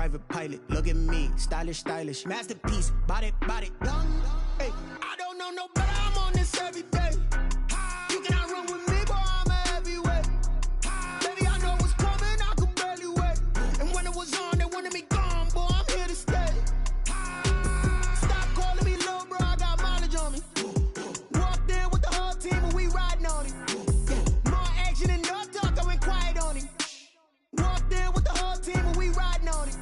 private pilot. Look at me, stylish, stylish, masterpiece. Body, body, young. Hey, I don't know no better. I'm on this every day. You cannot run with me, boy. I'm a heavyweight. Baby, I know what's coming. I could barely wait. And when it was on, they wanted me gone, boy. I'm here to stay. Stop calling me little bro. I got mileage on me. Walked in with the whole team and we riding on it. More action and no talk. I went quiet on it. Walked in with the whole team and we riding on it.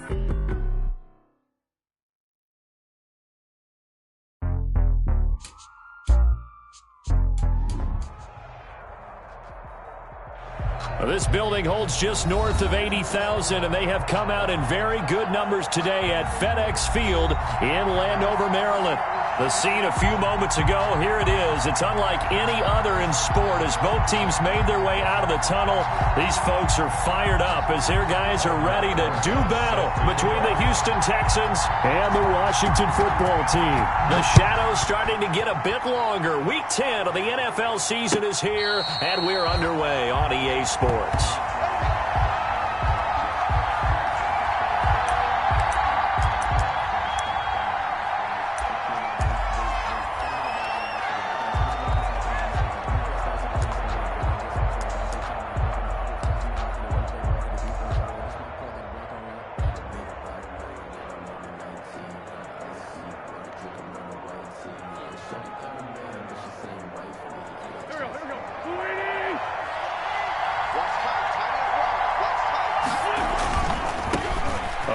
This building holds just north of 80,000, and they have come out in very good numbers today at FedEx Field in Landover, Maryland. The scene a few moments ago, here it is. It's unlike any other in sport as both teams made their way out of the tunnel. These folks are fired up as their guys are ready to do battle between the Houston Texans and the Washington football team. The shadows starting to get a bit longer. Week 10 of the NFL season is here, and we're underway on EA Sports.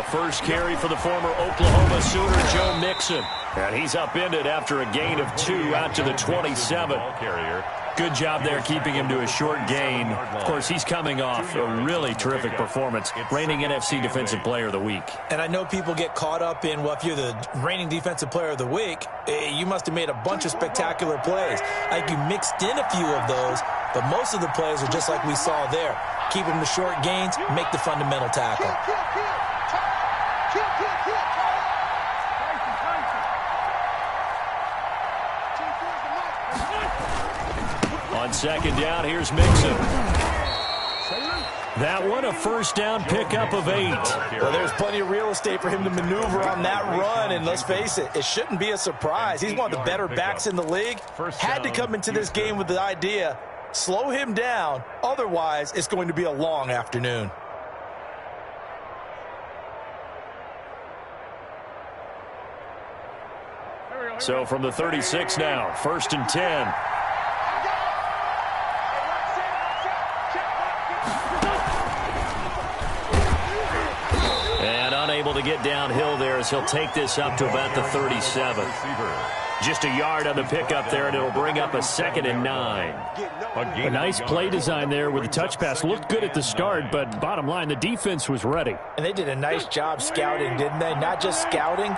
First carry for the former Oklahoma Sooner, Joe Mixon. And he's upended after a gain of 2 out to the 27. Good job there keeping him to a short gain. Of course, he's coming off a really terrific performance. Reigning NFC Defensive Player of the Week. And I know people get caught up in, well, if you're the reigning Defensive Player of the Week, you must have made a bunch of spectacular plays. Like you mixed in a few of those, but most of the plays are just like we saw there. Keep them to short gains, make the fundamental tackle. On second down, here's Mixon. That one, a first down pickup of 8. Well, there's plenty of real estate for him to maneuver on that run, and let's face it, it shouldn't be a surprise. He's one of the better backs in the league. Had to come into this game with the idea, slow him down, otherwise it's going to be a long afternoon. So from the 36 now, 1st and 10. And unable to get downhill there as he'll take this up to about the 37. Just a yard on the pickup there, and it'll bring up a 2nd and 9. A nice play design there with the touch pass. Looked good at the start, but bottom line, the defense was ready. And they did a nice job scouting, didn't they? Not just scouting,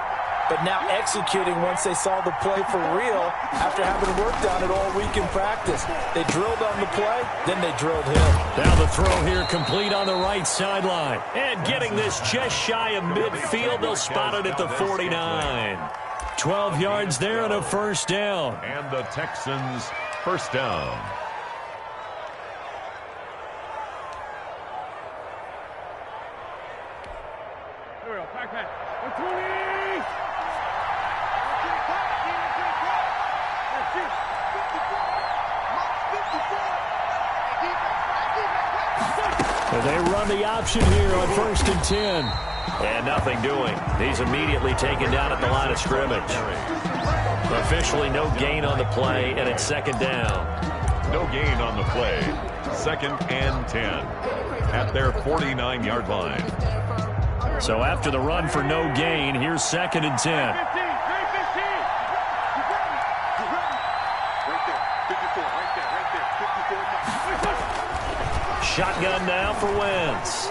but now executing once they saw the play for real after having worked on it all week in practice. They drilled on the play, then they drilled him. Now the throw here complete on the right sideline. And getting this just shy of midfield, they'll spot it at the 49. 12 yards there and a first down. And the Texans first down. Here we go, back. 120! They run the option here on 1st and 10. And nothing doing. He's immediately taken down at the line of scrimmage. Officially no gain on the play, and it's 2nd down. No gain on the play. 2nd and 10 at their 49-yard line. So after the run for no gain, here's 2nd and 10. Shotgun now for Wentz.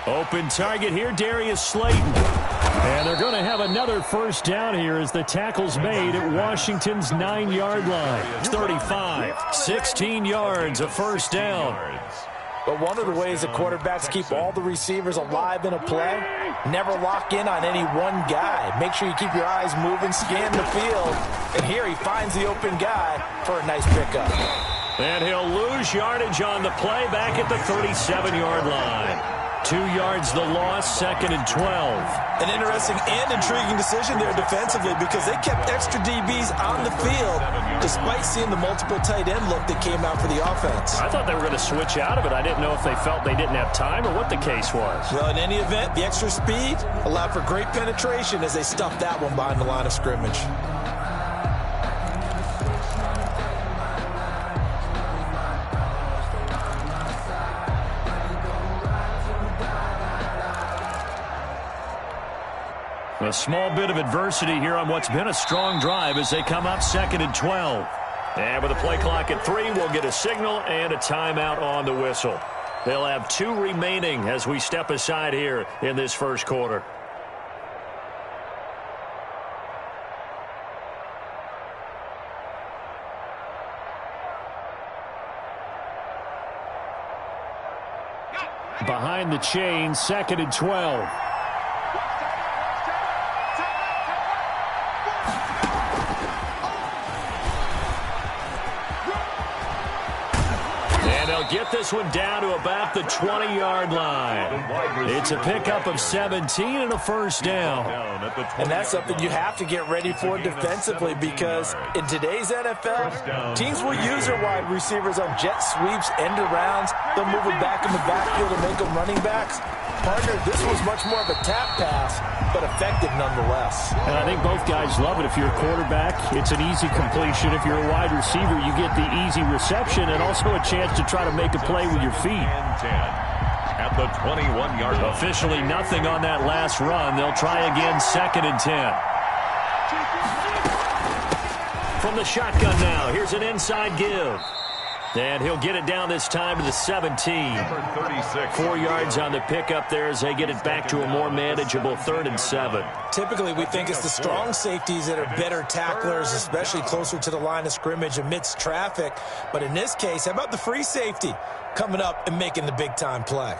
Open target here, Darius Slayton. And they're going to have another first down here as the tackle's made at Washington's 9-yard line. It's 35, 16 yards, a first down. But one of the ways that quarterbacks keep all the receivers alive in a play, never lock in on any one guy. Make sure you keep your eyes moving, scan the field. And here he finds the open guy for a nice pickup. And he'll lose yardage on the play back at the 37-yard line. 2 yards the loss, 2nd and 12. An interesting and intriguing decision there defensively because they kept extra DBs on the field despite seeing the multiple tight end look that came out for the offense. I thought they were going to switch out of it. I didn't know if they felt they didn't have time or what the case was. Well, in any event, the extra speed allowed for great penetration as they stuffed that one behind the line of scrimmage. A small bit of adversity here on what's been a strong drive as they come up 2nd and 12. And with the play clock at 3, we'll get a signal and a timeout on the whistle. They'll have 2 remaining as we step aside here in this first quarter. Behind the chain, 2nd and 12. Get this one down to about the 20-yard line. It's a pickup of 17 and a first down. And that's something you have to get ready for defensively because in today's NFL, teams will use their wide receivers on jet sweeps, end arounds. They'll move them back in the backfield and make them running backs. Partner, this was much more of a tap pass, but effective nonetheless. And I think both guys love it. If you're a quarterback, it's an easy completion. If you're a wide receiver, you get the easy reception and also a chance to try to make a play with your feet. At the 21-yard line. Officially nothing on that last run. They'll try again, 2nd and 10. From the shotgun now, here's an inside give. And he'll get it down this time to the 17. 4 yards on the pickup there as they get it back to a more manageable 3rd and 7. Typically, we think it's the strong safeties that are better tacklers, especially closer to the line of scrimmage amidst traffic. But in this case, how about the free safety coming up and making the big-time play?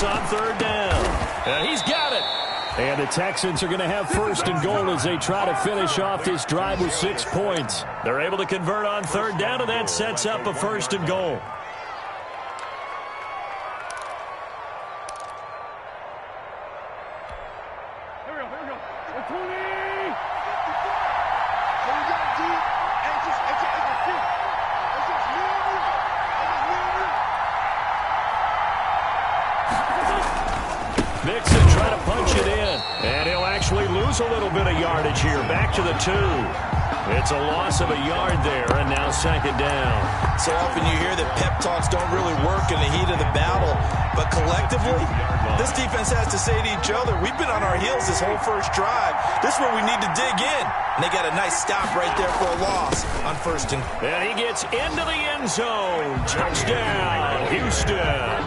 On 3rd down. And he's got it. And the Texans are going to have 1st and goal as they try to finish off this drive with 6 points. They're able to convert on 3rd down, and that sets up a 1st and goal. Here we go. 20! Mixon trying to punch it in, and he'll actually lose a little bit of yardage here. Back to the 2. It's a loss of a yard there, and now 2nd down. So often you hear that pep talks don't really work in the heat of the battle, but collectively, this defense has to say to each other, we've been on our heels this whole first drive. This is where we need to dig in. And they got a nice stop right there for a loss on 1st and... And he gets into the end zone. Touchdown, Houston.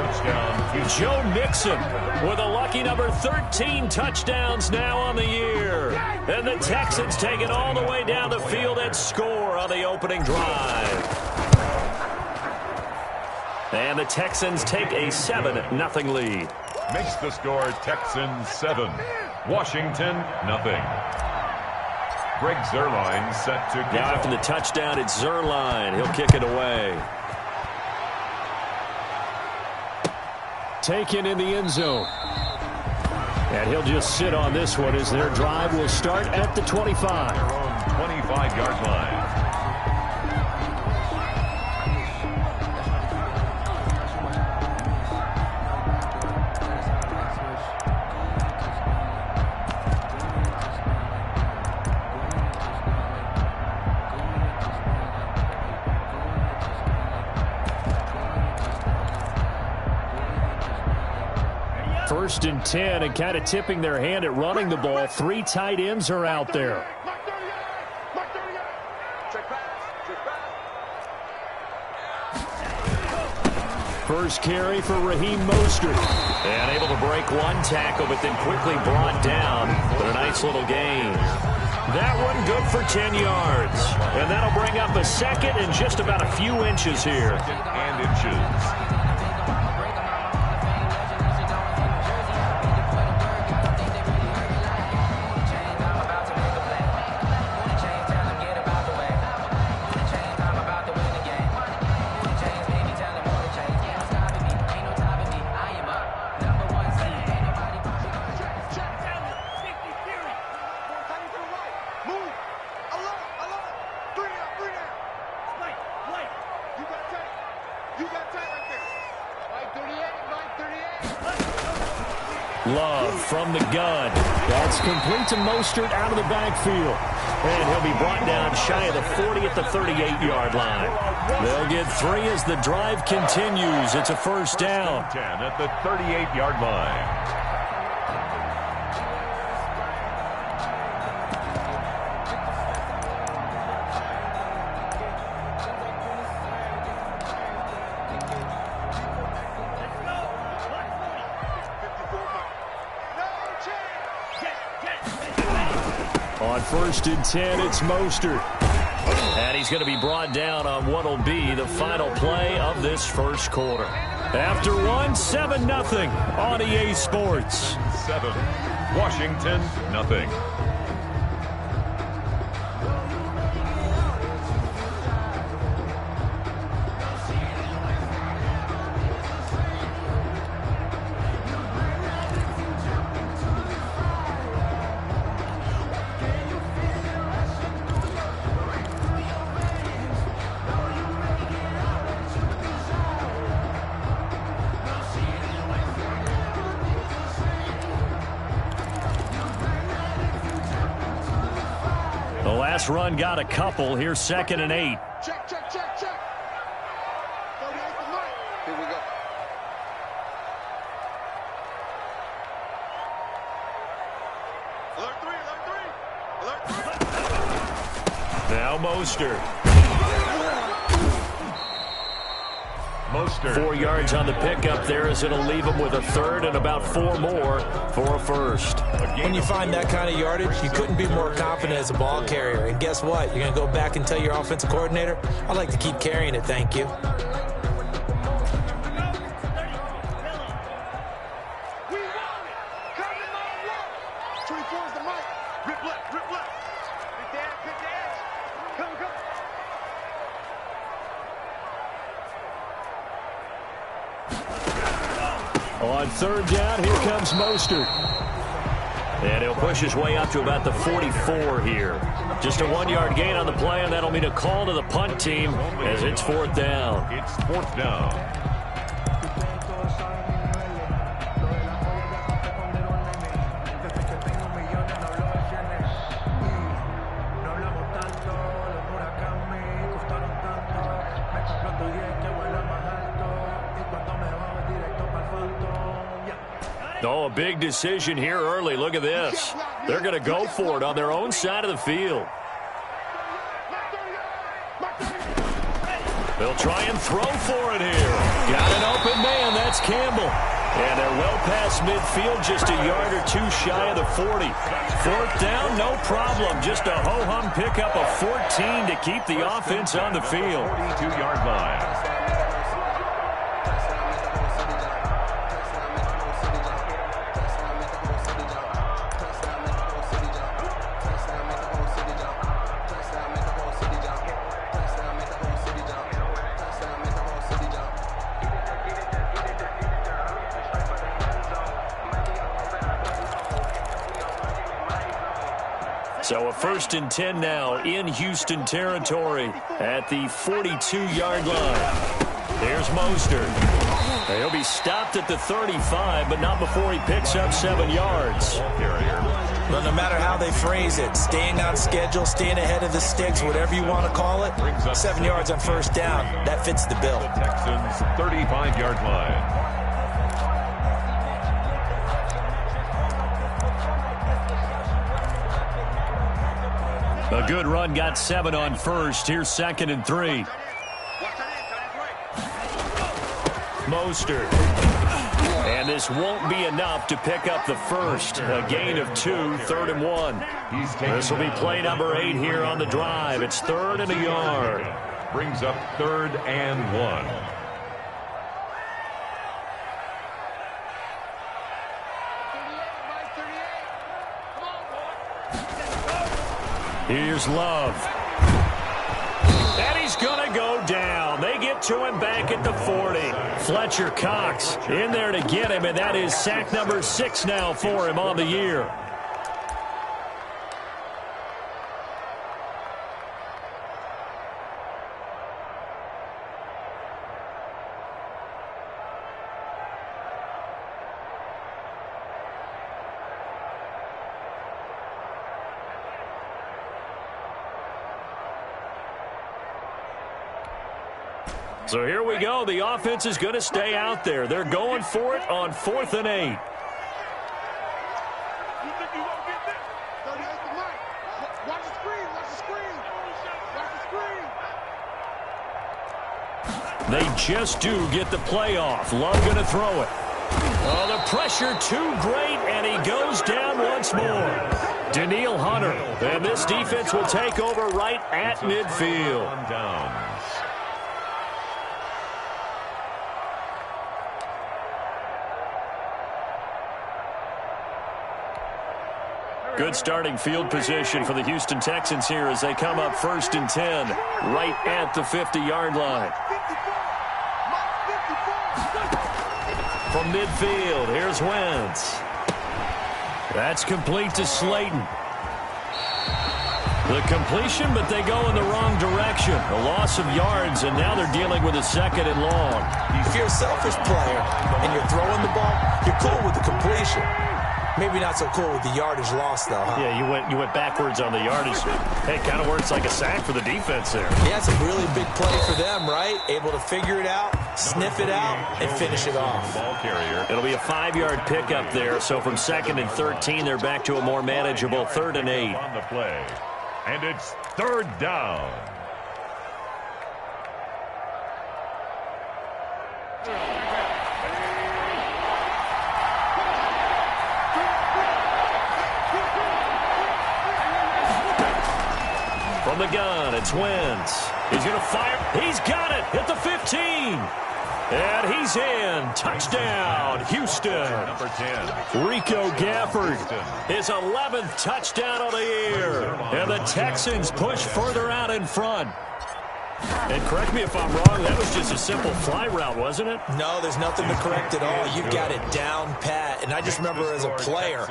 Joe Mixon with a lucky number 13 touchdowns now on the year. And the Texans take it all the way down the field and score on the opening drive. And the Texans take a 7-0 lead. Makes the score Texans 7, Washington 0. Greg Zuerlein set to now after the touchdown, it's Zuerlein. He'll kick it away. Taken in the end zone. And he'll just sit on this one as their drive will start at the 25. Their own 25-yard line. First and 10, and kind of tipping their hand at running the ball. 3 tight ends are out there. First carry for Raheem Mostert. And able to break one tackle, but then quickly brought down. But a nice little gain. That one good for 10 yards. And that'll bring up a 2nd and just about a few inches here. 2nd and inches. Love from the gun. That's complete to Mostert out of the backfield. And he'll be brought down shy of the 40 at the 38-yard line. They'll get 3 as the drive continues. It's a first down. 10 at the 38-yard line. On 1st and 10, it's Mostert. And he's going to be brought down on what will be the final play of this first quarter. After 7-0 on EA Sports. 7, Washington, nothing. The last run got a couple. Here's 2nd and 8. Check, check, check, check. 38 to Mike. Here we go. Alert 3, alert 3. Alert 3. Now Mostert. 4 Mostert. yards on the pickup there as it'll leave him with a 3rd and about 4 more for a first. When you find that kind of yardage, you couldn't be more confident as a ball carrier. And guess what? You're going to go back and tell your offensive coordinator, I'd like to keep carrying it, thank you. We want it. Coming on left. 24 is the mic. Rip left, rip left. Good dance. Come, come. On 3rd down, here comes Mostert. And he'll push his way up to about the 44 here. Just a 1-yard gain on the play, and that'll mean a call to the punt team as it's 4th down. It's 4th down. Oh, a big decision here early. Look at this. They're going to go for it on their own side of the field. They'll try and throw for it here. Got an open man. That's Campbell. And they're well past midfield, just a yard or 2 shy of the 40. 4th down, no problem. Just a ho-hum pickup of 14 to keep the offense on the field. 42-yard line. So a 1st and 10 now in Houston territory at the 42-yard line. There's Mostert. He'll be stopped at the 35, but not before he picks up 7 yards. Well, no matter how they phrase it, staying on schedule, staying ahead of the sticks, whatever you want to call it, 7 yards on 1st down, that fits the bill. The Texans' 35-yard line. A good run got 7 on 1st. Here's 2nd and 3. Mostert. And this won't be enough to pick up the first. A gain of 2, 3rd and 1. This will be play number 8 here on the drive. It's 3rd and a yard. Brings up 3rd and 1. Here's Love. And he's going to go down. They get to him back at the 40. Fletcher Cox in there to get him, and that is sack number 6 now for him on the year. So here we go. The offense is going to stay out there. They're going for it on 4th and 8. You think you won't get this? 38 to Mike. Watch the screen. Watch the screen. Watch the screen. They just do get the playoff. Love going to throw it. Oh, the pressure too great, and he goes down once more. Daniil Hunter, and this defense will take over right at midfield. Good starting field position for the Houston Texans here as they come up 1st and 10, right at the 50-yard line. From midfield, here's Wentz. That's complete to Slayton. The completion, but they go in the wrong direction. A loss of yards, and now they're dealing with a 2nd and long. If you're a selfish player and you're throwing the ball, you're cool with the completion. Maybe not so cool with the yardage loss, though, huh? Yeah, you went backwards on the yardage. Hey, kind of works like a sack for the defense there. Yeah, it's a really big play for them, right? Able to figure it out, sniff it out, and finish it off. Ball carrier. It'll be a 5-yard pickup there, so from 2nd and 13, they're back to a more manageable 3rd and 8. On the play. And it's 3rd down. From the gun, it's Wentz. He's going to fire. He's got it at the 15. And he's in. Touchdown, Houston. Number 10. Rico Gafford, his 11th touchdown of the year. And the Texans push further out in front. And correct me if I'm wrong, that was just a simple fly route, wasn't it? No, there's nothing to correct at all. You've got it down pat. And I just remember as a player,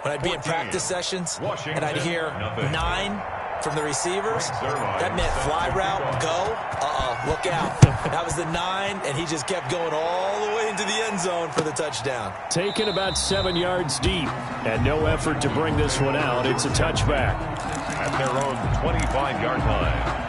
when I'd be in practice sessions, and I'd hear 9 from the receivers, that meant fly route, go, look out. That was the 9, and he just kept going all the way into the end zone for the touchdown. Taken about 7 yards deep, and no effort to bring this one out. It's a touchback. At their own 25-yard line.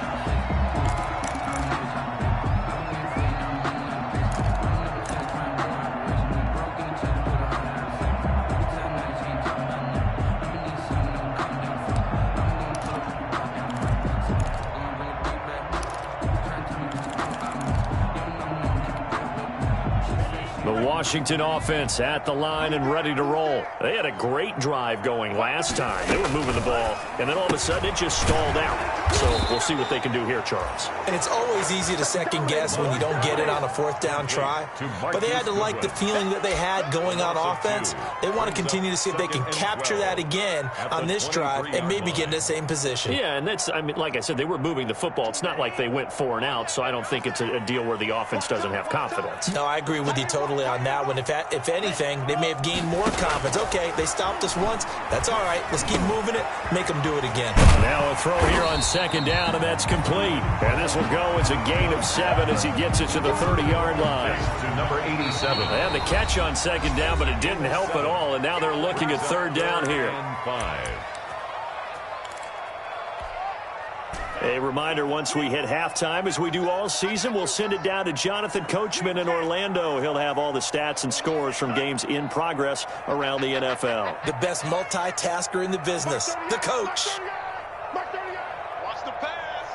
Washington offense at the line and ready to roll. They had a great drive going last time. They were moving the ball, and then all of a sudden it just stalled out. So we'll see what they can do here, Charles. And it's always easy to second guess when you don't get it on a 4th down try. But they had to like the feeling that they had going on offense. They want to continue to see if they can capture that again on this drive and maybe get in the same position. Yeah, and that's, I mean, like I said, they were moving the football. It's not like they went 4 and out, so I don't think it's a deal where the offense doesn't have confidence. No, I agree with you totally on that one. If anything, they may have gained more confidence. Okay, they stopped us once. That's all right. Let's keep moving it. Make them do it again. Now a throw here on 2nd down, and that's complete. And this will go as a gain of 7 as he gets it to the 30-yard line. To number 87. They had the catch on 2nd down, but it didn't help at all, and now they're looking at 3rd down here. 5. A reminder, once we hit halftime, as we do all season, we'll send it down to Jonathan Coachman in Orlando. He'll have all the stats and scores from games in progress around the NFL. The best multitasker in the business, the coach. Watch the pass.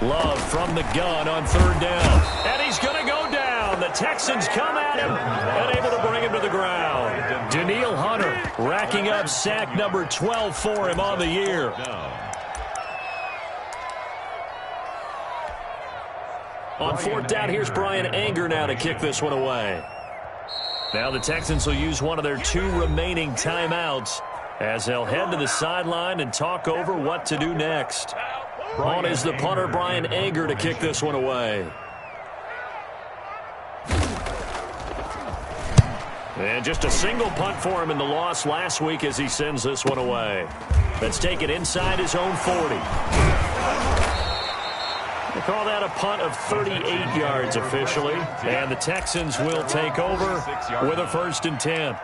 Love from the gun on 3rd down. And he's going to go down. The Texans come at him and able to bring him to the ground. Daniil Hunter racking up sack number 12 for him on the year. On 4th down, here's Brian Anger now to kick this one away. Now the Texans will use one of their 2 remaining timeouts as they'll head to the sideline and talk over what to do next. On is the punter, Brian Anger, to kick this one away. And just a single punt for him in the loss last week as he sends this one away. Let's take it inside his own 40. They call that a punt of 38 yards officially. And the Texans will take over with a 1st and 10.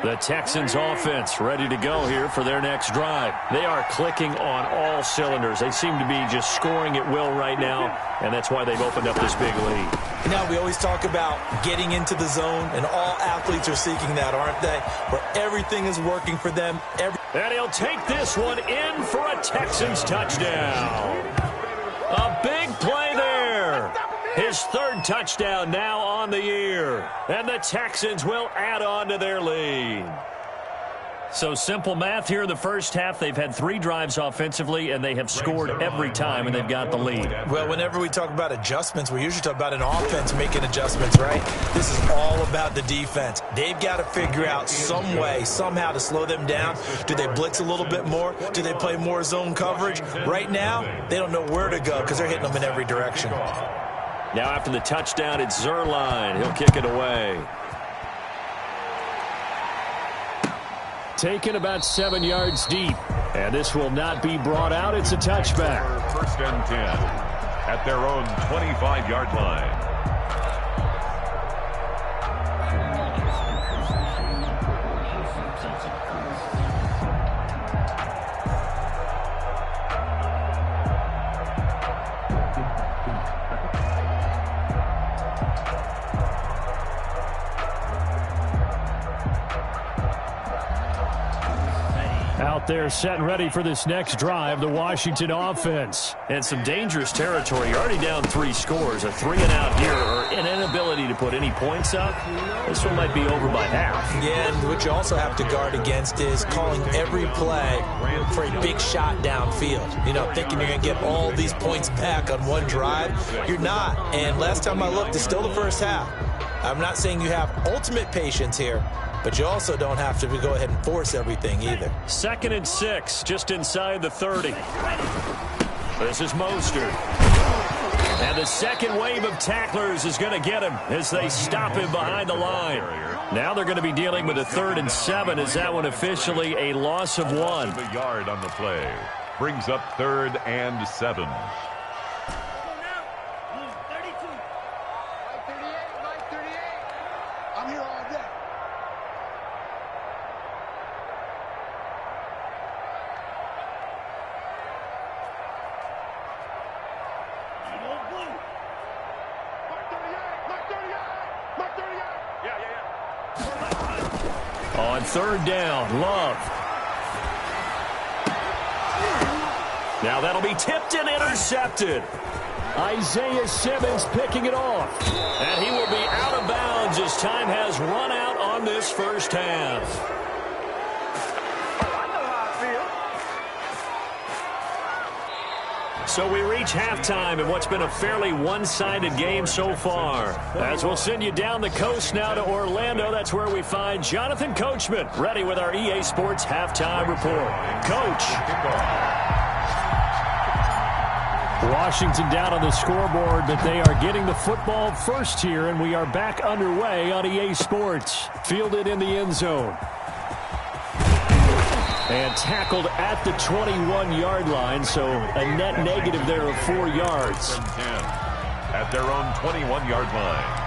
The Texans offense ready to go here for their next drive. They are clicking on all cylinders. They seem to be just scoring at will right now, and that's why they've opened up this big lead. Now, we always talk about getting into the zone, and all athletes are seeking that, aren't they? Where everything is working for them. And he'll take this one in for a Texans touchdown. A big play there. His third touchdown now on the year. And the Texans will add on to their lead. So simple math here in the first half. They've had 3 drives offensively, and they have scored every time, and they've got the lead. Well, whenever we talk about adjustments, we usually talk about an offense making adjustments, right? This is all about the defense. They've got to figure out some way, somehow to slow them down. Do they blitz a little bit more? Do they play more zone coverage? Right now, they don't know where to go because they're hitting them in every direction. Now after the touchdown, it's Zerline. He'll kick it away. Taken about 7 yards deep. And this will not be brought out. It's a touchback. First and 10 at their own 25-yard line. Out there set and ready for this next drive, the Washington offense. And some dangerous territory. You're already down 3 scores. A 3-and-out here, or an inability to put any points up. This one might be over by half. Yeah, and what you also have to guard against is calling every play for a big shot downfield. You know, thinking you're going to get all these points back on one drive. You're not. And last time I looked, it's still the first half. I'm not saying you have ultimate patience here, but you also don't have to go ahead and force everything either. 2nd and 6, just inside the 30. This is Mostert. And the second wave of tacklers is going to get him as they stop him behind the line. Now they're going to be dealing with a 3rd and 7. Is that one officially a loss of 1? A yard on the play. Brings up 3rd and 7. On 3rd down, Love. Now that'll be tipped and intercepted. Isaiah Simmons picking it off. And he will be out of bounds as time has run out on this first half. So we reach halftime in what's been a fairly one-sided game so far. As we'll send you down the coast now to Orlando, that's where we find Jonathan Coachman, ready with our EA Sports Halftime Report. Coach. Washington down on the scoreboard, but they are getting the football first here, and we are back underway on EA Sports. Fielded in the end zone. And tackled at the 21-yard line, so a net negative there of 4 yards. At their own 21-yard line.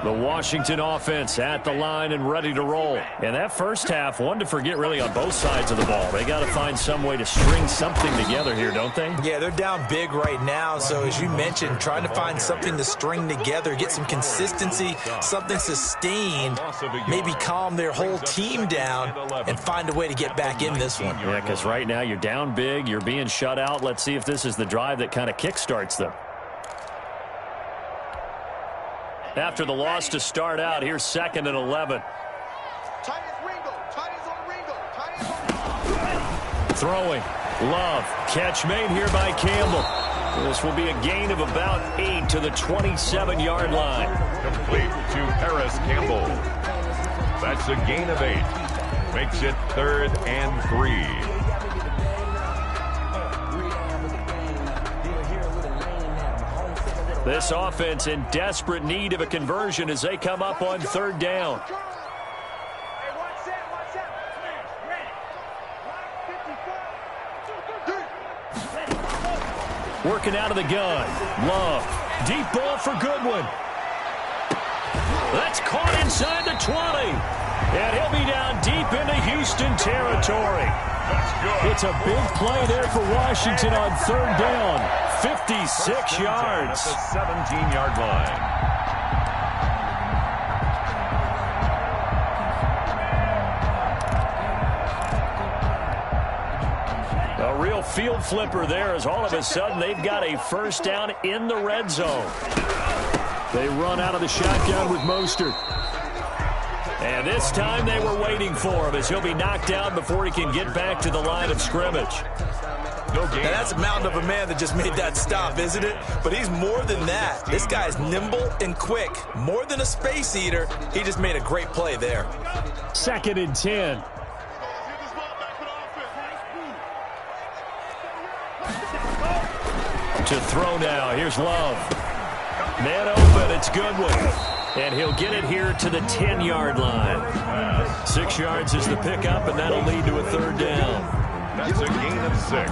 The Washington offense at the line and ready to roll. And that first half, one to forget really on both sides of the ball. They got to find some way to string something together here, don't they? Yeah, they're down big right now. So as you mentioned, trying to find something to string together, get some consistency, something sustained, maybe calm their whole team down and find a way to get back in this one. Yeah, because right now you're down big, you're being shut out. Let's see if this is the drive that kind of kickstarts them. After the loss to start out, here's 2nd and 11. Throwing. Love. Catch made here by Campbell. This will be a gain of about 8 to the 27-yard line. Complete to Parris Campbell. That's a gain of 8. Makes it 3rd and 3. This offense in desperate need of a conversion as they come up on 3rd down. Working out of the gun. Love. Deep ball for Goodwin. That's caught inside the 20. And he'll be down deep into Houston territory. It's a big play there for Washington on third down. 56 yards. At the 17-yard line. A real field flipper there as all of a sudden they've got a first down in the red zone. They run out of the shotgun with Mostert. And this time they were waiting for him as he'll be knocked down before he can get back to the line of scrimmage. Now that's a mountain of a man that just made that stop, isn't it? But he's more than that. This guy's nimble and quick. More than a space eater. He just made a great play there. 2nd and 10. To throw now. Here's Love. Man open. It's Goodwin. And he'll get it here to the 10-yard line. 6 yards is the pickup, and that'll lead to a third down. That's a gain of 6.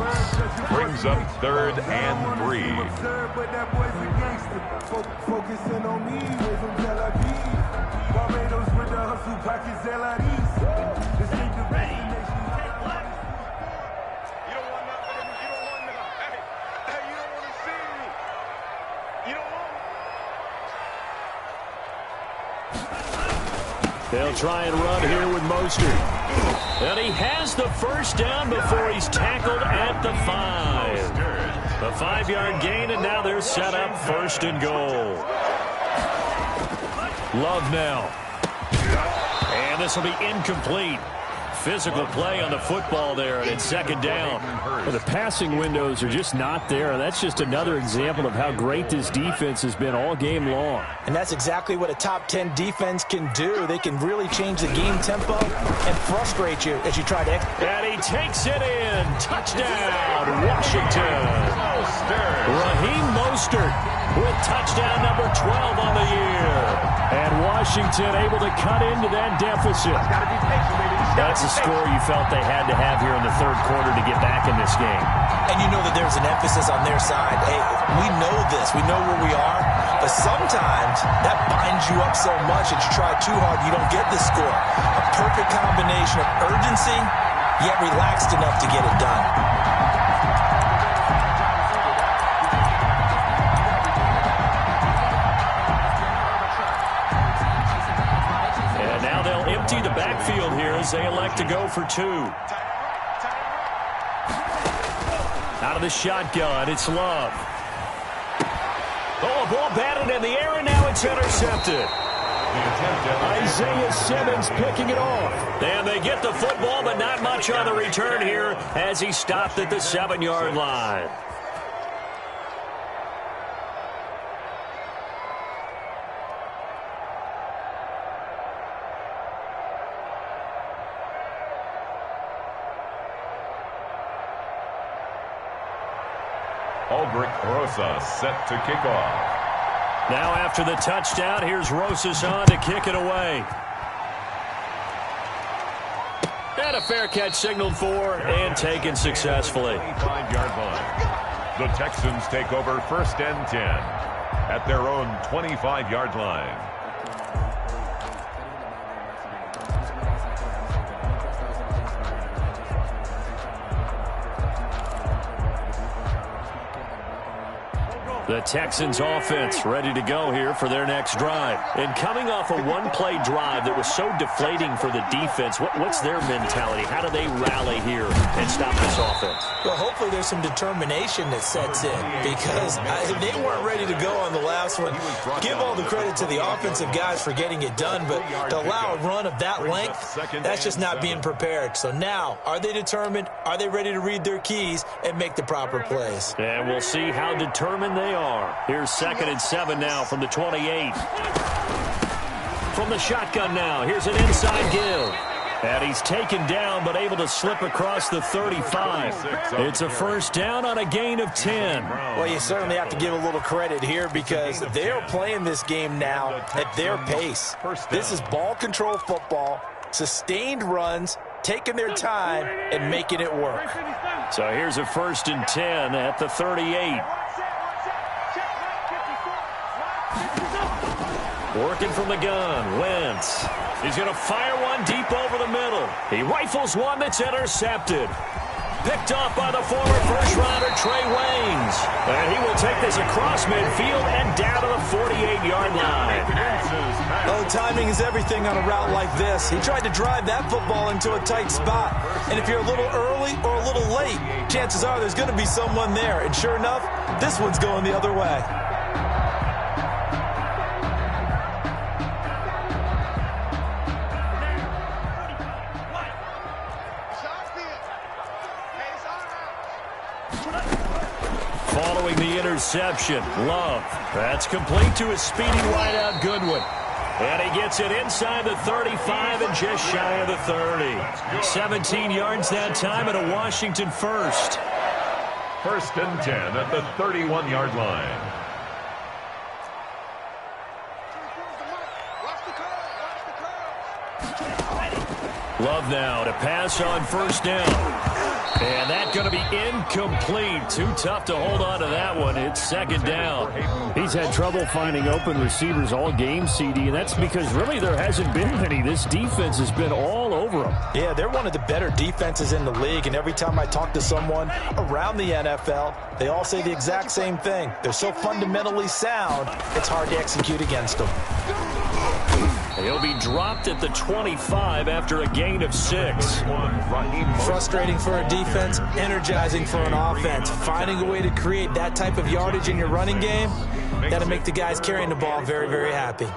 Brings up 3rd and 3. Focusing on me, way from Tel Aviv. Barbados with the hustle pockets, LIDs. This ain't the destination. You don't want nothing. You don't want nothing. Hey, you don't want to see me. You don't want. They'll try and run here with Mostert. And he has the first down before he's tackled at the 5. A 5-yard gain, and now they're set up 1st and goal. Love now. And this will be incomplete. Physical play on the football there, and it's 2nd down. Well, the passing windows are just not there, and that's just another example of how great this defense has been all game long. And that's exactly what a top 10 defense can do. They can really change the game tempo and frustrate you as you try to. And he takes it in. Touchdown, Washington. Raheem Mostert with touchdown number 12 on the year. And Washington able to cut into that deficit. That's a score you felt they had to have here in the 3rd quarter to get back in this game. And you know that there's an emphasis on their side. Hey, we know this. We know where we are. But sometimes that binds you up so much that you try too hard, you don't get the score. A perfect combination of urgency, yet relaxed enough to get it done. And now they'll empty the backfield here as they elect to go for 2. Out of the shotgun, it's Love. Oh, a ball batted in the air, and now it's intercepted. Isaiah Simmons picking it off. And they get the football, but not much on the return here as he stopped at the 7-yard line. Albrecht Rosas set to kick off. Now after the touchdown, here's Rosas on to kick it away. And a fair catch signaled for and taken successfully. 25-yard line. The Texans take over 1st and 10 at their own 25-yard line. The Texans offense ready to go here for their next drive. And coming off a one-play drive that was so deflating for the defense, what's their mentality? How do they rally here and stop this offense? Well, hopefully there's some determination that sets in because they weren't ready to go on the last one. Give all the credit to the offensive guys for getting it done, but to allow a run of that length, that's just not being prepared. So now, are they determined? Are they ready to read their keys and make the proper plays? And we'll see how determined they are. Here's 2nd and 7 now from the 28. From the shotgun now, here's an inside give. And he's taken down but able to slip across the 35. It's a first down on a gain of 10. Well, you certainly have to give a little credit here because they're playing this game now at their pace. This is ball control football, sustained runs, taking their time and making it work. So here's a 1st and 10 at the 38. Working from the gun, Wentz. He's going to fire one deep over the middle. He rifles one that's intercepted. Picked off by the former first-rounder Trey Waynes. And he will take this across midfield and down to the 48-yard line. Oh, timing is everything on a route like this. He tried to drive that football into a tight spot. And if you're a little early or a little late, chances are there's going to be someone there. And sure enough, this one's going the other way. Following the interception, Love. That's complete to his speedy wideout, Goodwin. And he gets it inside the 35 and just shy of the 30. 17 yards that time and a Washington first. 1st and 10 at the 31-yard line. Love now to pass on 1st down. And that's going to be incomplete. Too tough to hold on to that one. It's 2nd down. He's had trouble finding open receivers all game, CD, and that's because really there hasn't been many. This defense has been all over him. Yeah, they're one of the better defenses in the league, and every time I talk to someone around the NFL, they all say the exact same thing. They're so fundamentally sound, it's hard to execute against them. He'll be dropped at the 25 after a gain of 6. Frustrating for a defense, energizing for an offense. Finding a way to create that type of yardage in your running game, that'll make the guys carrying the ball very, very happy.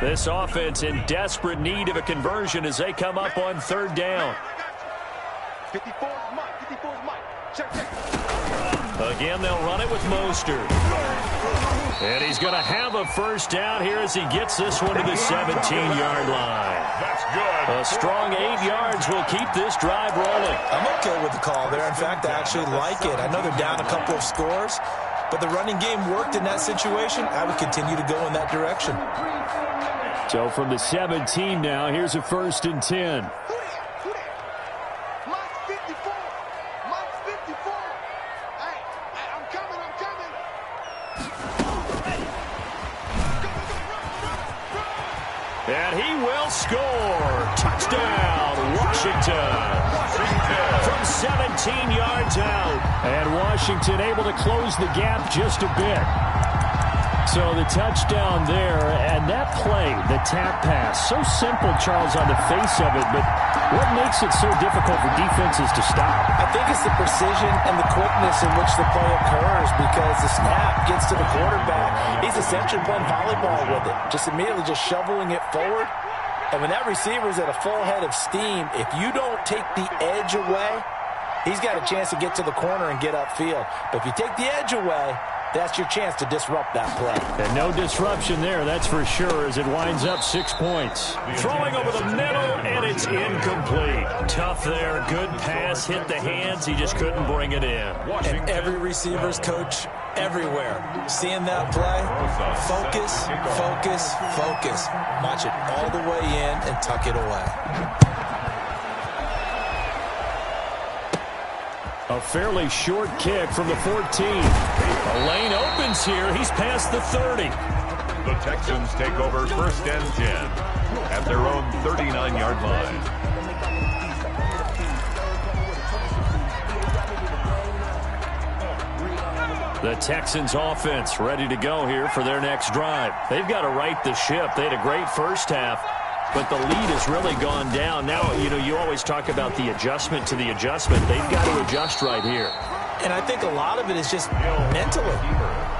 This offense in desperate need of a conversion as they come up on 3rd down. 54's Mike. 54's Mike. Check. Again, they'll run it with Mostert. And he's going to have a 1st down here as he gets this one to the 17-yard line. That's good. A strong 8 yards will keep this drive rolling. I'm okay with the call there. In fact, I actually like it. I know they're down a couple of scores, but the running game worked in that situation. I would continue to go in that direction. So from the 17 now, here's a 1st and 10. Mike's 54. Mike's 54. Hey, I'm coming. And he will score. Touchdown, Washington. From 17 yards out. And Washington able to close the gap just a bit. So the touchdown there, and that play, the tap pass, so simple, Charles, on the face of it, but what makes it so difficult for defenses to stop? I think it's the precision and the quickness in which the play occurs because the snap gets to the quarterback. He's essentially playing volleyball with it, just immediately just shoveling it forward. And when that receiver's at a full head of steam, if you don't take the edge away, he's got a chance to get to the corner and get upfield. But if you take the edge away, that's your chance to disrupt that play. And no disruption there, that's for sure, as it winds up 6 points. Throwing over the middle, and it's incomplete. Tough there. Good pass. Hit the hands. He just couldn't bring it in. And every receiver's coach everywhere. Seeing that play, focus, focus, focus. Watch it all the way in and tuck it away. A fairly short kick from the 14. A lane opens here. He's past the 30. The Texans take over 1st and 10 at their own 39-yard line. The Texans offense ready to go here for their next drive. They've got to right the ship. They had a great first half, but the lead has really gone down. Now, you always talk about the adjustment to the adjustment. They've got to adjust right here. And I think a lot of it is just mentally.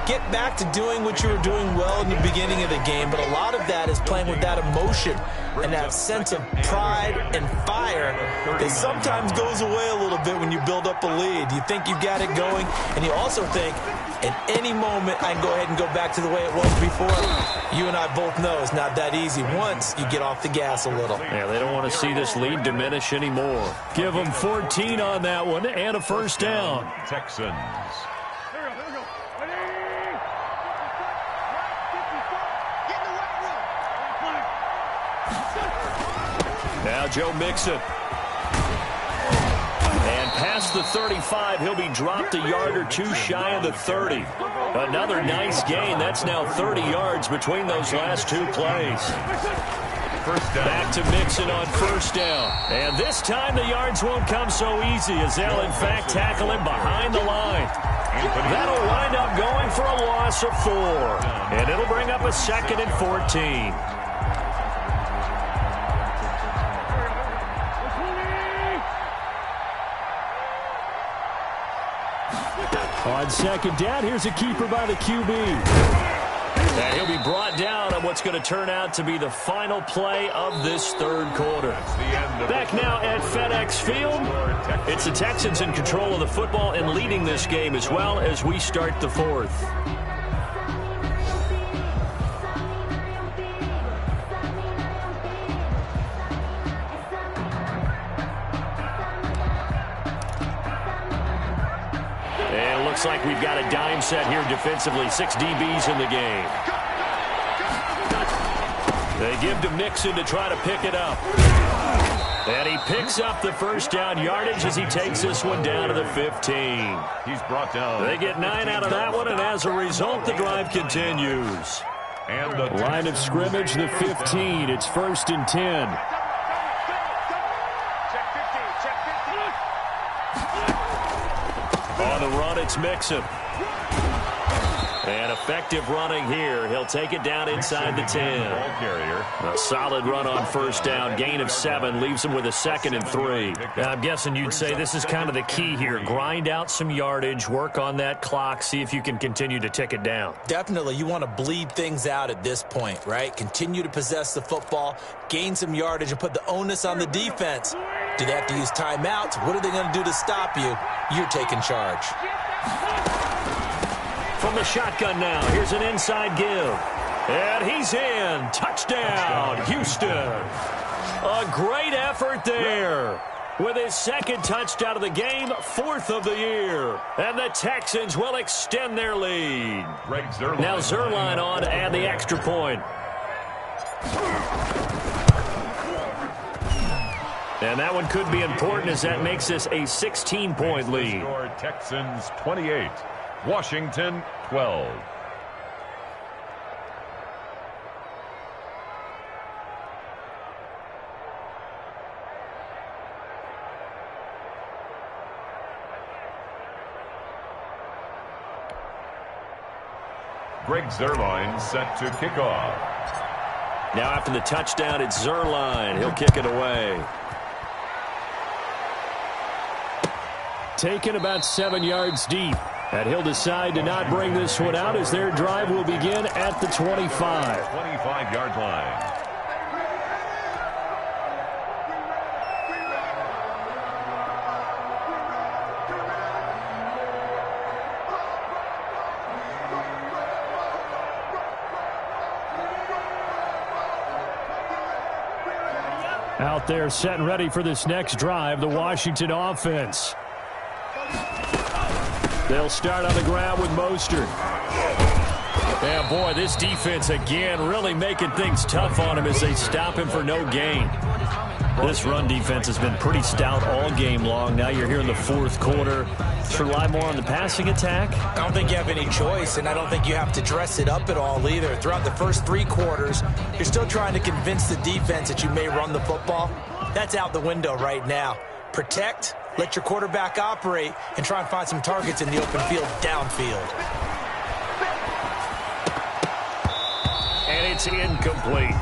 Get back to doing what you were doing well in the beginning of the game, but a lot of that is playing with that emotion and that sense of pride and fire that sometimes goes away a little bit when you build up a lead. You think you've got it going, and you also think, at any moment, I can go ahead and go back to the way it was before. You and I both know it's not that easy once you get off the gas a little. Yeah, they don't want to see this lead diminish anymore. Give them 14 on that one and a 1st down. Texans. Now Joe Mixon. And past the 35. He'll be dropped a yard or two shy of the 30. Another nice gain. That's now 30 yards between those last two plays. First down. Back to Mixon on first down. And this time the yards won't come so easy as they'll, in fact, tackle him behind the line. That'll wind up going for a loss of 4. And it'll bring up a 2nd and 14. On second down, here's a keeper by the QB. And he'll be brought down on what's going to turn out to be the final play of this third quarter. Back now at FedEx Field. It's the Texans in control of the football and leading this game as well as we start the fourth. And it looks like we've got a dime set here defensively. 6 DBs in the game. They give to Mixon to try to pick it up. And he picks up the first down yardage as he takes this one down to the 15. He's brought down. They get 9 out of that one, and as a result, the drive continues. And the Line of scrimmage, the 15. It's 1st and 10. On the run, it's Mixon. And effective running here. He'll take it down inside the 10. Ball carrier. A solid run on first down. Gain of 7 leaves him with a 2nd and 3. Now, I'm guessing you'd say this is kind of the key here. Grind out some yardage, work on that clock, see if you can continue to tick it down. Definitely, you want to bleed things out at this point, right? Continue to possess the football, gain some yardage, and put the onus on the defense. Do they have to use timeouts? What are they going to do to stop you? You're taking charge. From the shotgun now, here's an inside give. And he's in. Touchdown, Houston. A great effort there. With his 2nd touchdown of the game, 4th of the year. And the Texans will extend their lead. Now Zerline on to add the extra point. And that one could be important as that makes this a 16-point lead. Texans 28. Washington 12. Greg Zuerlein set to kick off. Now after the touchdown, it's Zuerlein. He'll kick it away. Taken about 7 yards deep. And he'll decide to not bring this one out as their drive will begin at the 25. 25-yard line. Out there set and ready for this next drive, the Washington offense. They'll start on the ground with Mostert. Yeah, boy, this defense again really making things tough on him as they stop him for no gain. This run defense has been pretty stout all game long. Now you're here in the 4th quarter. Let's rely more on the passing attack. I don't think you have any choice, and I don't think you have to dress it up at all either. Throughout the first 3 quarters, you're still trying to convince the defense that you may run the football. That's out the window right now. Protect, let your quarterback operate, and try and find some targets in the open field downfield. And it's incomplete.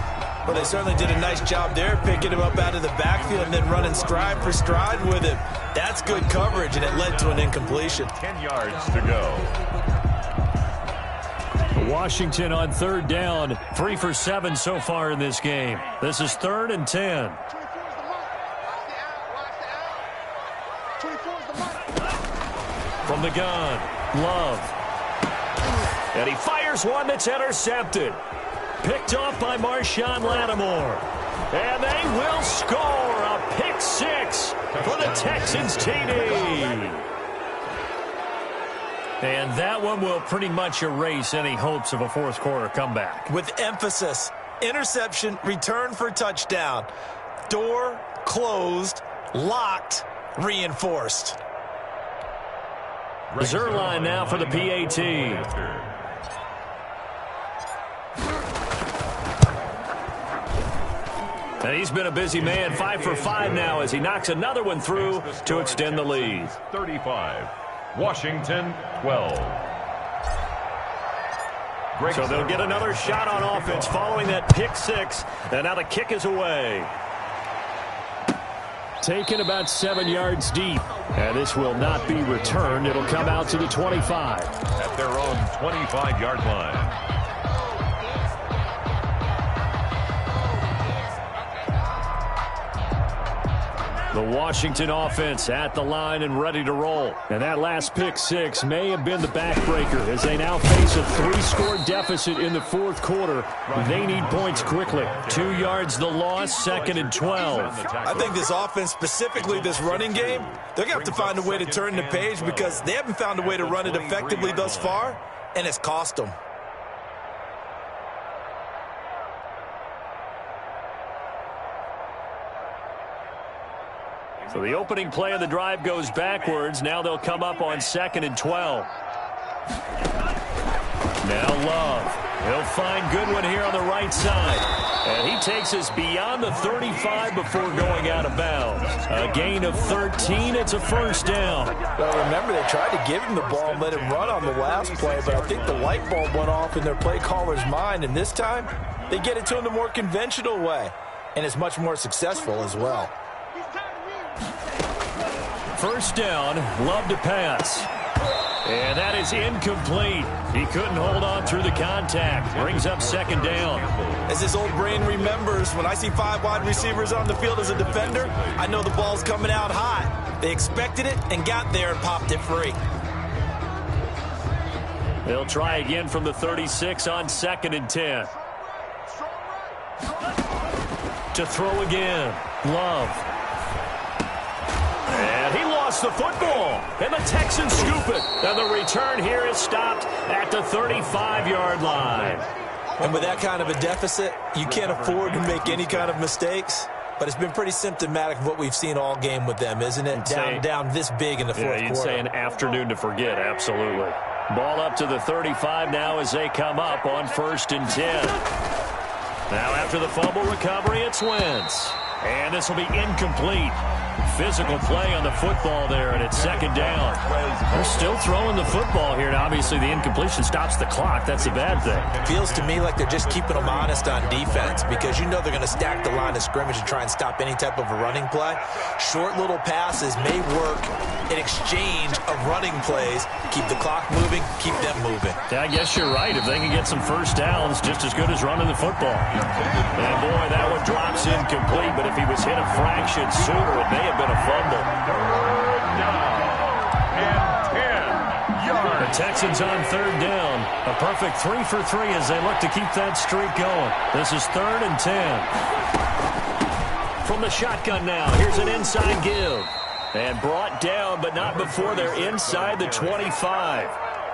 Well, they certainly did a nice job there, picking him up out of the backfield and then running stride for stride with him. That's good coverage, and it led to an incompletion. 10 yards to go. Washington on 3rd down. 3 for 7 so far in this game. This is 3rd and 10. From the gun, Love. And he fires one that's intercepted. Picked off by Marshawn Lattimore. And they will score a pick 6 for the Texans TD. And that one will pretty much erase any hopes of a 4th quarter comeback. With emphasis, interception, return for touchdown. Door closed, locked, reinforced. Zerline now for the PAT. And he's been a busy man, 5 for 5 now as he knocks another one through to extend the lead. 35, Washington 12. So they'll get another shot on offense following that pick six, and now the kick is away. Taken about 7 yards deep, and this will not be returned. It'll come out to the 25. At their own 25-yard line. The Washington offense at the line and ready to roll. And that last pick six may have been the backbreaker as they now face a 3-score deficit in the fourth quarter. They need points quickly. 2 yards the loss, 2nd and 12. I think this offense, specifically this running game, they're going to have to find a way to turn the page because they haven't found a way to run it effectively thus far, and it's cost them. So the opening play of the drive goes backwards. Now they'll come up on 2nd and 12. Now Love. He'll find Goodwin here on the right side. And he takes us beyond the 35 before going out of bounds. A gain of 13. It's a first down. Well, remember, they tried to give him the ball and let him run on the last play, but I think the light bulb went off in their play caller's mind, and this time they get it to him the more conventional way, and it's much more successful as well. First down, Love to pass. And that is incomplete. He couldn't hold on through the contact. Brings up 2nd down. As his old brain remembers, when I see 5 wide receivers on the field as a defender, I know the ball's coming out hot. They expected it and got there and popped it free. They'll try again from the 36 on 2nd and 10. To throw again, Love. And he lost the football. And the Texans scoop it. And the return here is stopped at the 35-yard line. And with that kind of a deficit, you can't afford to make any kind of mistakes. But it's been pretty symptomatic of what we've seen all game with them, isn't it? Down this big in the fourth quarter. You'd say an afternoon to forget, absolutely. Ball up to the 35 now as they come up on 1st and 10. Now after the fumble recovery, it's Wentz. And this will be incomplete. Physical play on the football there, and it's 2nd down. They're still throwing the football here, and obviously the incompletion stops the clock. That's a bad thing. It feels to me like they're just keeping them honest on defense because you know they're going to stack the line of scrimmage and try and stop any type of a running play. Short little passes may work in exchange of running plays. Keep the clock moving, keep them moving. Yeah, I guess you're right. If they can get some first downs, just as good as running the football. And boy, that one drops incomplete, but if he was hit a fraction sooner, it may have been a fumble. The Texans on 3rd down. A perfect 3 for 3 as they look to keep that streak going. This is 3rd and 10. From the shotgun now, here's an inside give. And brought down, but not before they're inside the 25.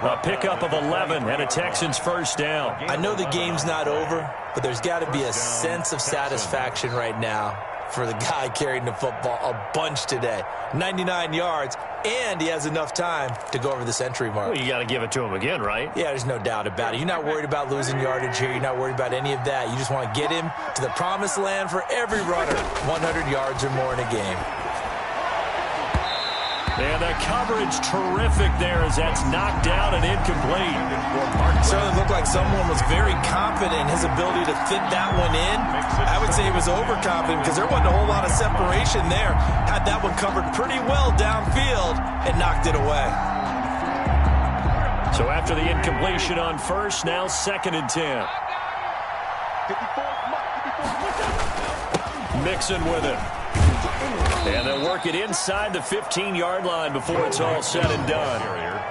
A pickup of 11 and a Texans first down. I know the game's not over, but there's got to be a sense of satisfaction right now for the guy carrying the football a bunch today. 99 yards, and he has enough time to go over the century mark. Well, you got to give it to him again, right? Yeah, there's no doubt about it. You're not worried about losing yardage here. You're not worried about any of that. You just want to get him to the promised land for every runner, 100 yards or more in a game. And the coverage terrific there as that's knocked out and incomplete. It certainly looked like someone was very confident in his ability to fit that one in. I would say he was overconfident because there wasn't a whole lot of separation there. Had that one covered pretty well downfield and knocked it away. So after the incompletion on 1st, now 2nd and 10. Mixon with it. And they'll work it inside the 15-yard line before it's all said and done.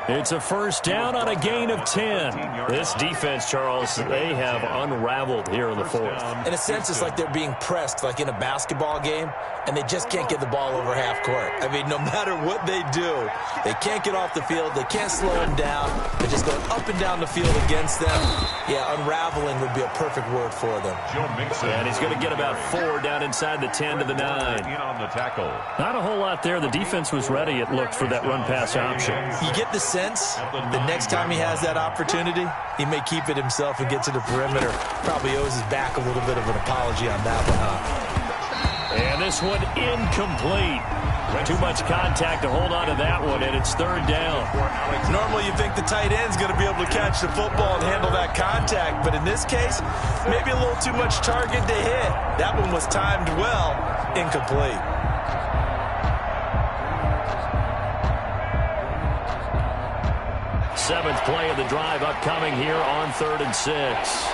It's a first down on a gain of 10. This defense, Charles, they have unraveled here in the fourth. In a sense, it's like they're being pressed like in a basketball game, and they just can't get the ball over half court. I mean, no matter what they do, they can't get off the field. They can't slow them down. They're just going up and down the field against them. Yeah, unraveling would be a perfect word for them. And he's going to get about 4 down inside the 10 to the 9. line. In on the tackle. Not a whole lot there. The defense was ready, it looked, for that run-pass option. You get the sense the next time he has that opportunity, he may keep it himself and get to the perimeter. Probably owes his back a little bit of an apology on that one, huh? And this one incomplete. Too much contact to hold on to that one, and it's third down. Normally you think the tight end's going to be able to catch the football and handle that contact, but in this case, maybe a little too much target to hit. That one was timed well, incomplete. Seventh play of the drive upcoming here on 3rd and 6.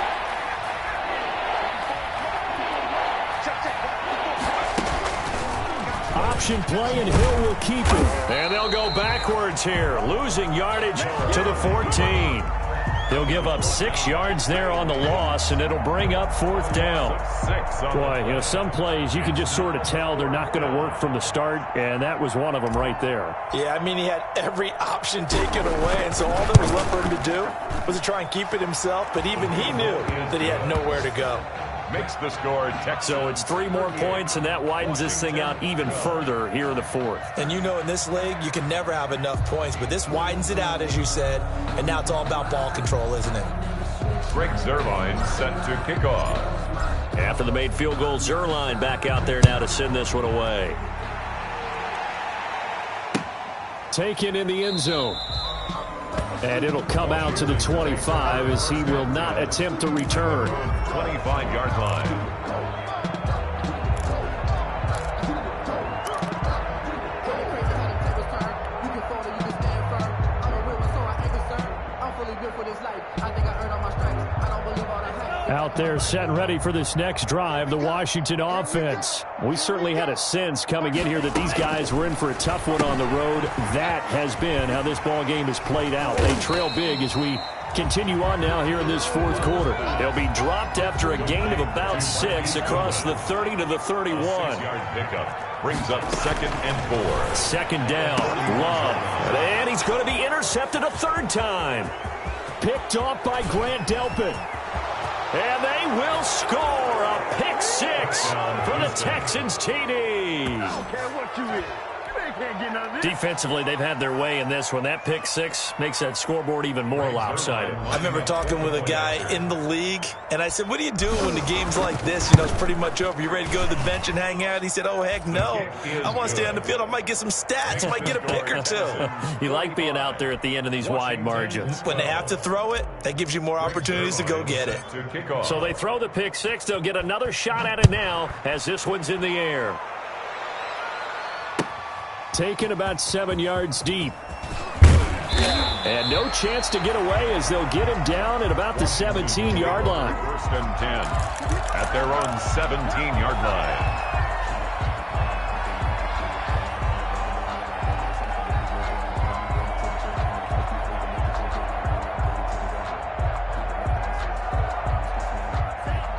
Option play, and Hill will keep it. And they'll go backwards here, losing yardage to the 14. They'll give up 6 yards there on the loss, and it'll bring up 4th down. Boy, some plays you can just sort of tell they're not going to work from the start, and that was one of them right there. Yeah, I mean, he had every option taken away, and so all that was left for him to do was to try and keep it himself, but even he knew that he had nowhere to go. Makes the score Texans. So it's 3 more points, and that widens this thing out even further here in the 4th. And you know in this league, you can never have enough points, but this widens it out, as you said, and now it's all about ball control, isn't it? Greg Zuerlein set to kick off. After the made field goal, Zuerlein back out there now to send this one away. Taken in the end zone. And it'll come out to the 25 as he will not attempt to return. 25-yard line. Out there set and ready for this next drive, the Washington offense. We certainly had a sense coming in here that these guys were in for a tough one on the road. That has been how this ball game has played out. They trail big as we continue on now here in this 4th quarter. They'll be dropped after a gain of about 6 across the 30 to the 31. 6-yard pickup brings up 2nd and 4. 2nd down, Love. And he's going to be intercepted a 3rd time. Picked off by Grant Delpit. And they will score a pick 6 for the Texans TD. I don't care what you is. You can't get none of this. Defensively, they've had their way in this one. That pick 6 makes that scoreboard even more lopsided. I remember talking with a guy in the league, and I said, what do you do when the game's like this? It's pretty much over. You ready to go to the bench and hang out? He said, oh, heck no. I want to stay on the field. I might get some stats. I might get a pick or 2. You like being out there at the end of these wide margins. When they have to throw it, that gives you more opportunities to go get it. So they throw the pick 6. They'll get another shot at it now as this one's in the air. Taken about 7 yards deep. And no chance to get away as they'll get him down at about the 17-yard line. 1st and 10 at their own 17-yard line.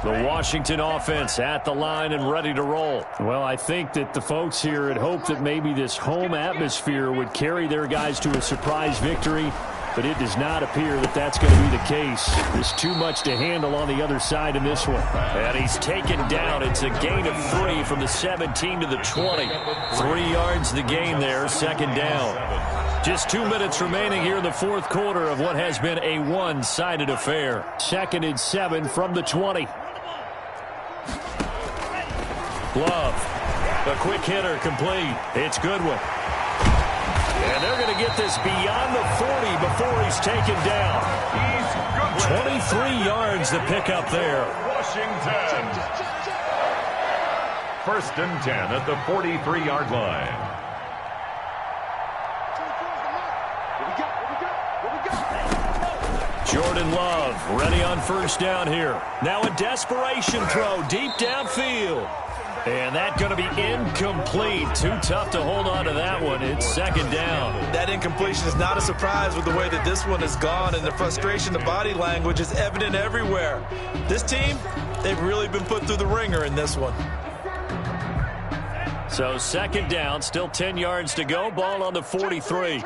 The Washington offense at the line and ready to roll. Well, I think that the folks here had hoped that maybe this home atmosphere would carry their guys to a surprise victory, but it does not appear that that's going to be the case. There's too much to handle on the other side in this one. And he's taken down. It's a gain of 3 from the 17 to the 20. 3 yards the gain there, 2nd down. Just 2 minutes remaining here in the 4th quarter of what has been a one-sided affair. 2nd and 7 from the 20. Love, the quick hitter complete. It's Goodwin. And they're going to get this beyond the 40 before he's taken down. 23 yards to pick up there. Washington. 1st and 10 at the 43-yard line. Jordan Love ready on 1st down here. Now a desperation throw deep downfield. And that's going to be incomplete. Too tough to hold on to that one. It's 2nd down. That incompletion is not a surprise with the way that this one has gone, and the frustration, the body language is evident everywhere. This team, they've really been put through the ringer in this one. So 2nd down, still 10 yards to go. Ball on the 43.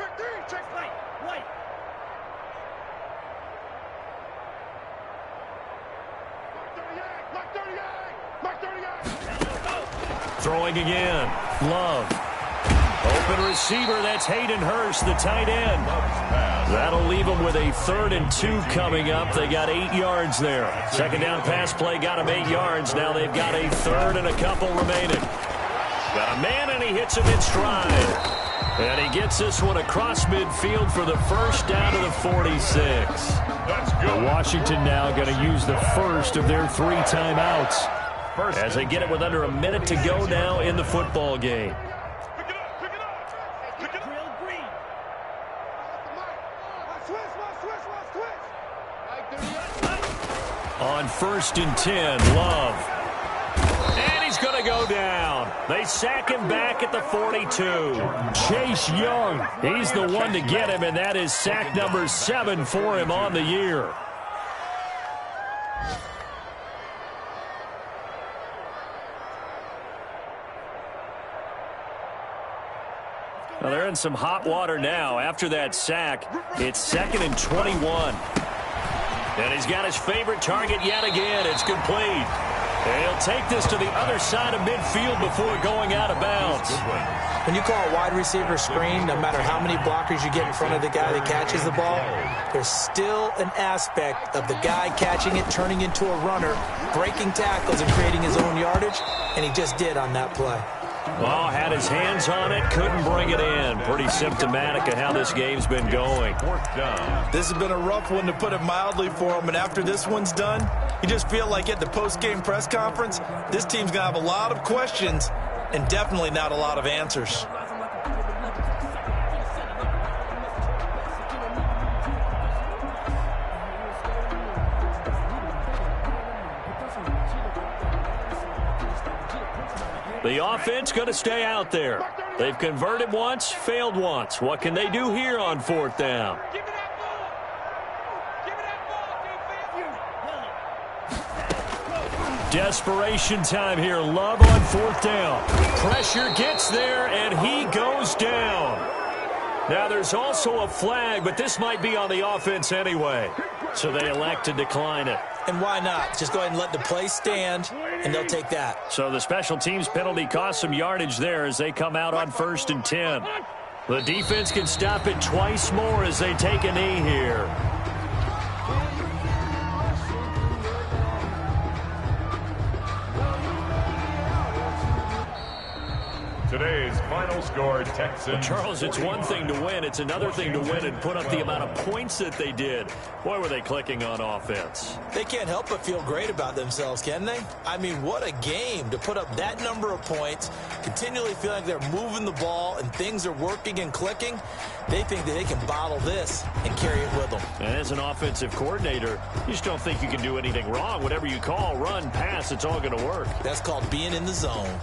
Throwing again. Love. Open receiver, that's Hayden Hurst, the tight end. That'll leave them with a 3rd and 2 coming up. They got 8 yards there. Second down pass play got them 8 yards. Now they've got a 3rd and a couple remaining. Got a man, and he hits him in stride. And he gets this one across midfield for the first down to the 46. That's good. Washington now going to use the first of their 3 timeouts as they get it with under a minute to go now in the football game. On 1st and 10, Love. And he's going to go down. They sack him back at the 42. Chase Young, he's the one to get him, and that is sack number 7 for him on the year. Well, they're in some hot water now. After that sack, it's 2nd and 21. And he's got his favorite target yet again. It's complete. And he'll take this to the other side of midfield before going out of bounds. When you call a wide receiver screen, no matter how many blockers you get in front of the guy that catches the ball, there's still an aspect of the guy catching it, turning into a runner, breaking tackles and creating his own yardage, and he just did on that play. Well, had his hands on it, couldn't bring it in. Pretty symptomatic of how this game's been going. This has been a rough one, to put it mildly, for him. And after this one's done, you just feel like at the post-game press conference, this team's going to have a lot of questions and definitely not a lot of answers. The offense going to stay out there. They've converted once, failed once. What can they do here on 4th down? Desperation time here. Love on 4th down. Pressure gets there, and he goes down. Now, there's also a flag, but this might be on the offense anyway. So they elect to decline it. And why not? Just go ahead and let the play stand, and they'll take that. So the special teams penalty cost some yardage there as they come out on 1st and 10. The defense can stop it twice more as they take a knee here. Today's final score, Texans. Charles, it's one thing to win. It's another thing to win and put up the amount of points that they did. Boy, were they clicking on offense. They can't help but feel great about themselves, can they? I mean, what a game to put up that number of points, continually feel like they're moving the ball and things are working and clicking. They think that they can bottle this and carry it with them. And as an offensive coordinator, you just don't think you can do anything wrong. Whatever you call, run, pass, it's all going to work. That's called being in the zone.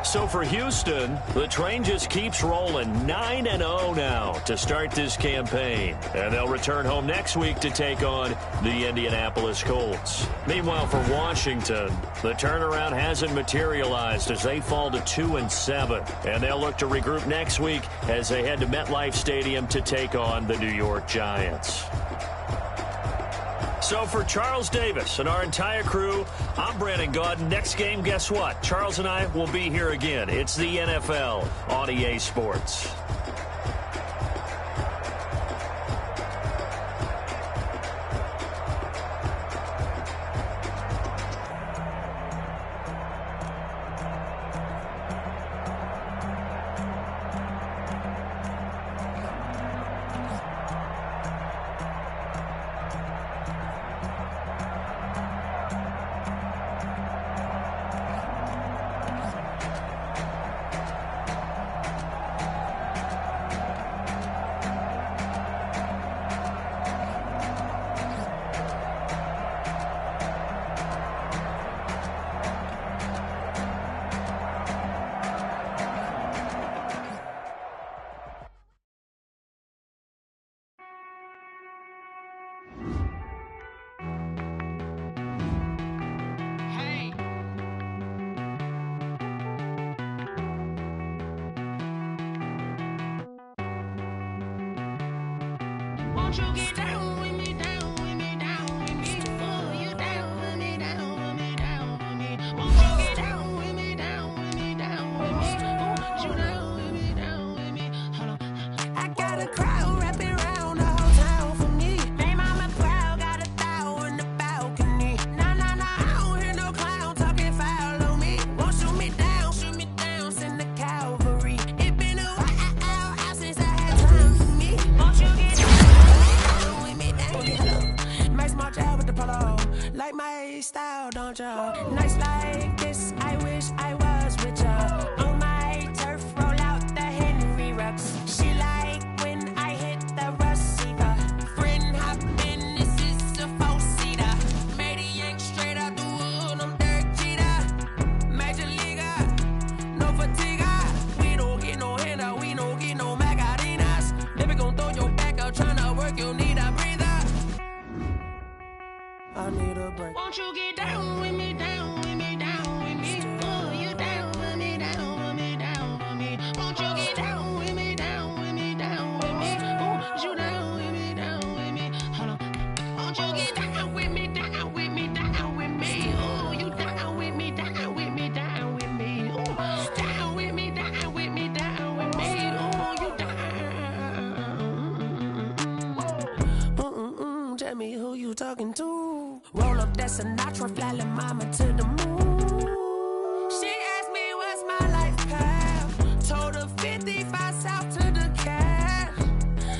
So for Houston, the train just keeps rolling. 9-0 now to start this campaign. And they'll return home next week to take on the Indianapolis Colts. Meanwhile, for Washington, the turnaround hasn't materialized as they fall to 2-7. And they'll look to regroup next week as they head to MetLife Stadium to take on the New York Giants. So for Charles Davis and our entire crew, I'm Brandon Gaudin. Next game, guess what? Charles and I will be here again. It's the NFL on EA Sports. Won't you get down with me, down with me, down with me? Oh, you down with me, down with me, down with me. Won't you get down like my style, don't ya? Nights like this, I wish I was with ya. On my turf, roll out the Henry rocks. She like when I hit the receiver. Friend hop in, this is a four-seater. Made a yank straight out the wood, I'm Derek Jeter. Major leaguer, no fatigue. We don't get no handout, we don't get no Macarinas. Never gon' throw your back out, tryna work, you need a breather. I need a break. Won't you get down with me, down with me, down with me? Oh, you down with me, down with me, down with me. Won't you get down with me, down with me, down with me? Oh, you down with me, down with me. Hold on. Won't you get down with me, down with me, down with me? Oh, you down with me, down with me, down with me. Oh, down with me, down with me, down with me. Oh, you down. Tell me who you talking to. Roll up that Sinatra, fly la mama to the moon. She asked me what's my life path. Told her 55 south to the cat.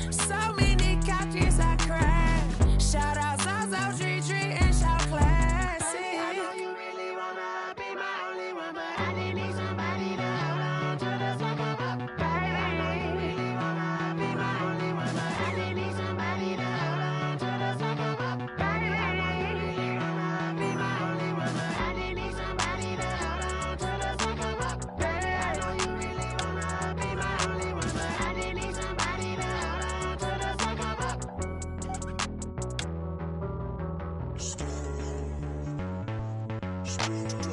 So many couches I cried. Shout out South Street and shout classy. I know you really wanna be my only one, but I didn't need somebody to hold on to the second up. Baby, I know you really wanna be my only one, but I didn't need somebody to hold on to the second up. Baby, I know you really wanna be my only one, but I didn't need somebody to hold on to the second up. Baby, I know you really wanna be my only one, but I didn't need somebody to hold on to the second up. Stone.